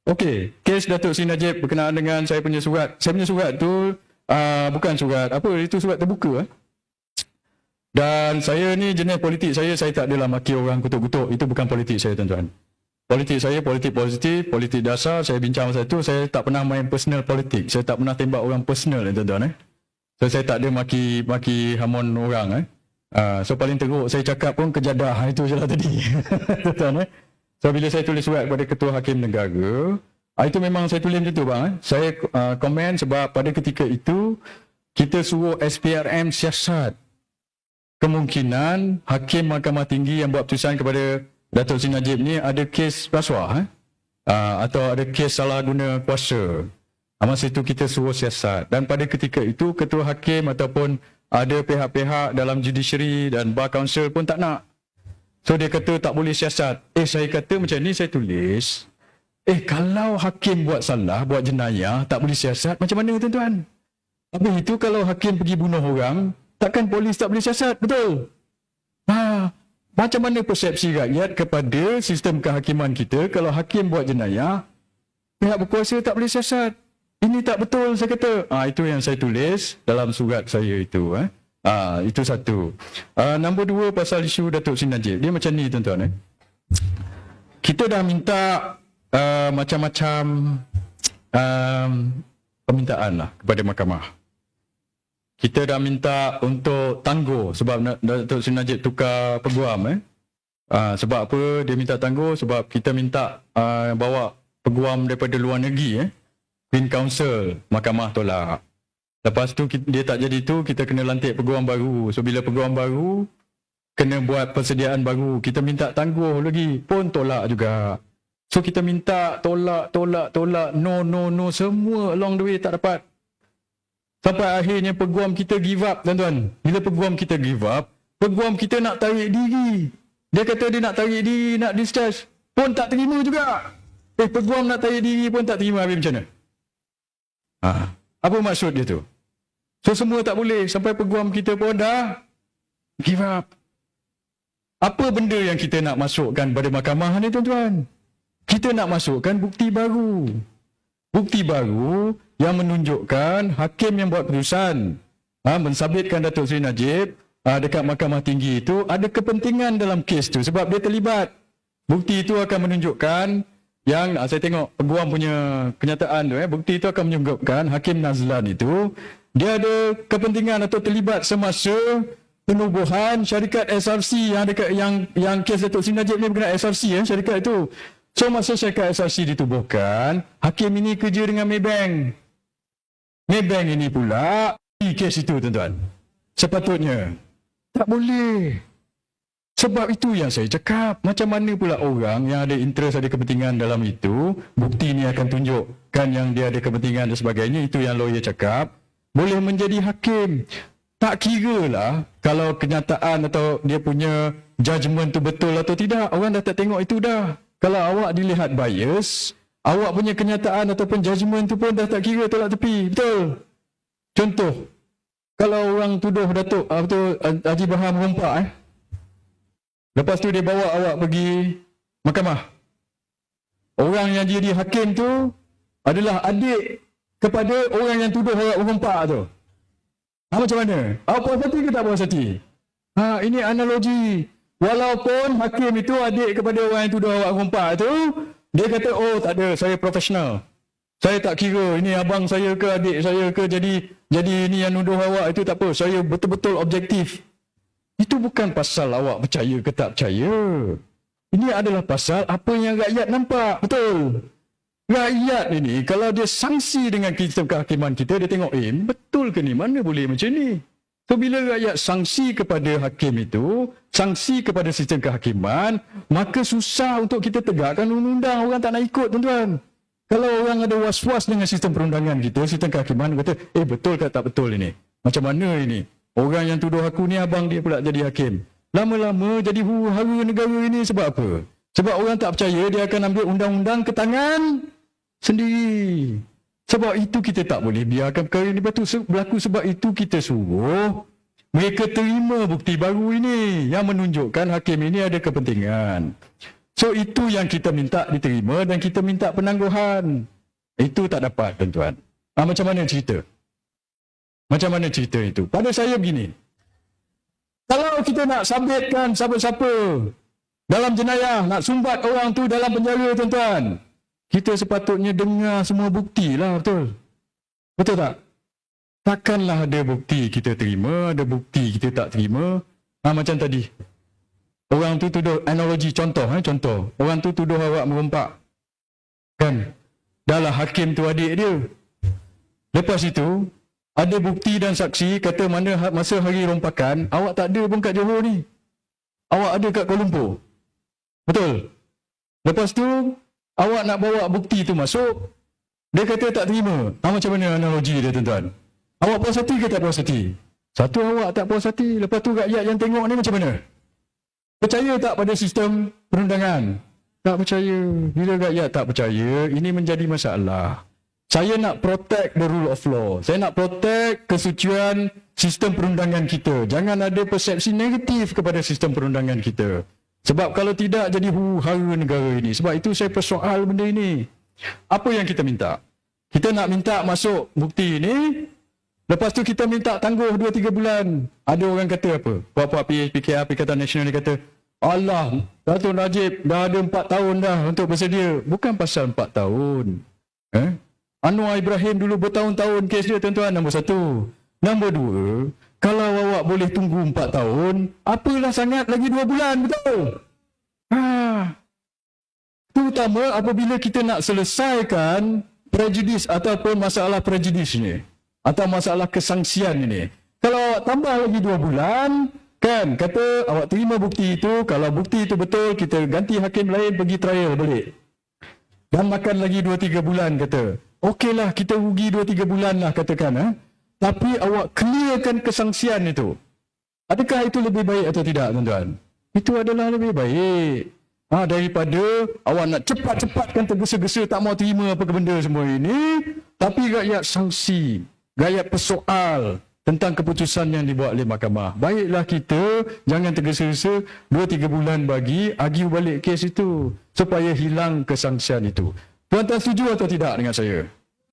Okey, kes Datuk Seri Najib berkenaan dengan saya punya surat. Saya punya surat tu bukan surat apa, itu surat terbuka. Dan saya ni jenis politik saya tak adalah maki orang kutuk-kutuk. Itu bukan politik saya, tuan-tuan. Politik saya politik positif, politik dasar. Saya bincang pasal itu. Saya tak pernah main personal politik. Saya tak pernah tembak orang personal, tuan-tuan. So saya tak ada maki hamon orang. So paling teruk saya cakap pun kejadah. Itu je lah tadi. Tuan-tuan. So bila saya tulis surat kepada Ketua Hakim Negara, itu memang saya tulis macam tu bang. Saya komen sebab pada ketika itu kita suruh SPRM siasat kemungkinan Hakim Mahkamah Tinggi yang buat putusan kepada Datuk Seri Najib ni ada kes rasuah atau ada kes salah guna kuasa. Masa itu kita suruh siasat. Dan pada ketika itu Ketua Hakim ataupun ada pihak-pihak dalam judiciary dan bar council pun tak nak. So dia kata tak boleh siasat. Saya kata macam ni, saya tulis. Kalau hakim buat salah, buat jenayah, tak boleh siasat, macam mana tuan-tuan? Habis itu kalau hakim pergi bunuh orang, takkan polis tak boleh siasat, betul? Macam mana persepsi rakyat kepada sistem kehakiman kita kalau hakim buat jenayah, pihak berkuasa tak boleh siasat? Ini tak betul, saya kata. Itu yang saya tulis dalam surat saya itu. Itu satu. Nombor dua, pasal isu Datuk Seri Najib. Dia macam ni tuan-tuan. Kita dah minta macam-macam permintaan lah kepada mahkamah. Kita dah minta untuk tangguh sebab Datuk Seri Najib tukar peguam. Sebab apa dia minta tangguh? Sebab kita minta bawa peguam daripada luar negeri. Queen Council, mahkamah tolak. Lepas tu dia tak jadi tu, kita kena lantik peguam baru. So bila peguam baru, kena buat persediaan baru. Kita minta tangguh lagi, pun tolak juga. So kita minta tolak, no, semua along the way tak dapat. Sampai akhirnya peguam kita give up, tuan-tuan. Bila peguam kita give up, peguam kita nak tarik diri. Dia kata dia nak tarik diri, nak discharge. Pun tak terima juga. Peguam nak tarik diri pun tak terima, habis macam mana? Apa maksud dia tu? So semua tak boleh. Sampai peguam kita pun dah give up. Apa benda yang kita nak masukkan pada mahkamah ni tuan-tuan? Kita nak masukkan bukti baru. Bukti baru yang menunjukkan hakim yang buat keputusan mensabitkan Datuk Seri Najib dekat Mahkamah Tinggi itu ada kepentingan dalam kes tu sebab dia terlibat. Bukti itu akan menunjukkan yang saya tengok peguam punya kenyataan tu bukti itu akan menunjukkan Hakim Nazlan itu dia ada kepentingan atau terlibat semasa penubuhan syarikat SRC yang kes Datuk Seri Najib ni berkenaan SRC syarikat itu. So masa syarikat SRC ditubuhkan, hakim ini kerja dengan Maybank. Maybank ini pula kes itu tuan-tuan. Sepatutnya tak boleh. Sebab itu yang saya cakap, macam mana pula orang yang ada interest, ada kepentingan dalam itu, bukti ni akan tunjukkan yang dia ada kepentingan dan sebagainya, itu yang lawyer cakap, boleh menjadi hakim. Tak kira lah kalau kenyataan atau dia punya judgement tu betul atau tidak, orang dah tak tengok itu dah. Kalau awak dilihat bias, awak punya kenyataan ataupun judgement tu pun dah tak kira, tolak tepi, betul? Contoh, kalau orang tuduh Datuk Haji Bahar merompak lepas tu dia bawa awak pergi mahkamah. Orang yang jadi hakim tu adalah adik kepada orang yang tuduh awak merompak tu. Macam mana? Awak puas hati ke tak puas hati? Ini analogi. Walaupun hakim itu adik kepada orang yang tuduh awak merompak tu, dia kata, oh tak ada, saya profesional. Saya tak kira ini abang saya ke adik saya ke, jadi ini yang nuduh awak itu tak apa. Saya betul-betul objektif. Itu bukan pasal awak percaya ke tak percaya. Ini adalah pasal apa yang rakyat nampak. Betul. Rakyat ini kalau dia sangsi dengan sistem kehakiman kita, dia tengok, betul ke ni? Mana boleh macam ni? So bila rakyat sangsi kepada hakim itu, sangsi kepada sistem kehakiman, maka susah untuk kita tegakkan undang-undang. Orang tak nak ikut, tuan-tuan. Kalau orang ada was-was dengan sistem perundangan kita, sistem kehakiman, kata, betul ke tak betul ini? Macam mana ini? Orang yang tuduh aku ni abang dia pula jadi hakim. Lama-lama jadi huru-hara negara ini sebab apa? Sebab orang tak percaya dia akan ambil undang-undang ke tangan sendiri. Sebab itu kita tak boleh biarkan perkara ini berlaku. Sebab itu kita suruh mereka terima bukti baru ini yang menunjukkan hakim ini ada kepentingan. So itu yang kita minta diterima dan kita minta penangguhan. Itu tak dapat, tuan-tuan. Macam mana cerita? Macam mana cerita itu? Pada saya begini. Kalau kita nak sabitkan siapa-siapa dalam jenayah, nak sumbat orang tu dalam penjara, tuan-tuan, kita sepatutnya dengar semua bukti lah, betul? Betul tak? Takkanlah ada bukti kita terima, ada bukti kita tak terima. Macam tadi. Orang tu tuduh, analogi, contoh. Orang tu tuduh awak merompak. Kan? Dah lah hakim tu adik dia. Lepas itu, ada bukti dan saksi kata mana masa hari rompakan, awak tak ada pun kat Johor ni. Awak ada kat Kuala Lumpur. Betul? Lepas tu, awak nak bawa bukti tu masuk, dia kata tak terima. Macam mana analogi dia, tuan-tuan? Awak puas hati ke tak puas hati? Satu, awak tak puas hati. Lepas tu rakyat yang tengok ni macam mana? Percaya tak pada sistem perundangan? Tak percaya. Bila rakyat tak percaya, ini menjadi masalah. Saya nak protect the rule of law. Saya nak protect kesucian sistem perundangan kita. Jangan ada persepsi negatif kepada sistem perundangan kita. Sebab kalau tidak, jadi huru-hara negara ini. Sebab itu saya persoal benda ini. Apa yang kita minta? Kita nak minta masuk bukti ini. Lepas tu kita minta tangguh 2-3 bulan. Ada orang kata apa? Puak-puak PKR, Perikatan Nasional, dia kata, Allah, Dato' Najib dah ada 4 tahun dah untuk bersedia. Bukan pasal 4 tahun. Anwar Ibrahim dulu bertahun-tahun kes dia, tuan-tuan. Nombor 1. Nombor 2, kalau awak boleh tunggu 4 tahun, apalah sangat lagi 2 bulan, betul? Terutama apabila kita nak selesaikan prejudis ataupun masalah prejudis ni. Atau masalah kesangsian ini. Kalau awak tambah lagi 2 bulan, kan, kata awak terima bukti itu, kalau bukti itu betul, kita ganti hakim lain pergi trial balik. Dan makan lagi 2-3 bulan, kata. Okeylah, kita rugi 2-3 bulan lah, katakan. Tapi awak clearkan kesangsian itu. Adakah itu lebih baik atau tidak, tuan-tuan? Itu adalah lebih baik. Daripada awak nak cepat-cepatkan tergesa-gesa, tak mau terima apa benda semua ini, tapi rakyat sangsi. Rakyat persoal tentang keputusan yang dibuat oleh mahkamah. Baiklah kita jangan tergesa-gesa 2-3 bulan bagi argue balik kes itu supaya hilang kesangsian itu. Tuan-tuan setuju atau tidak dengan saya?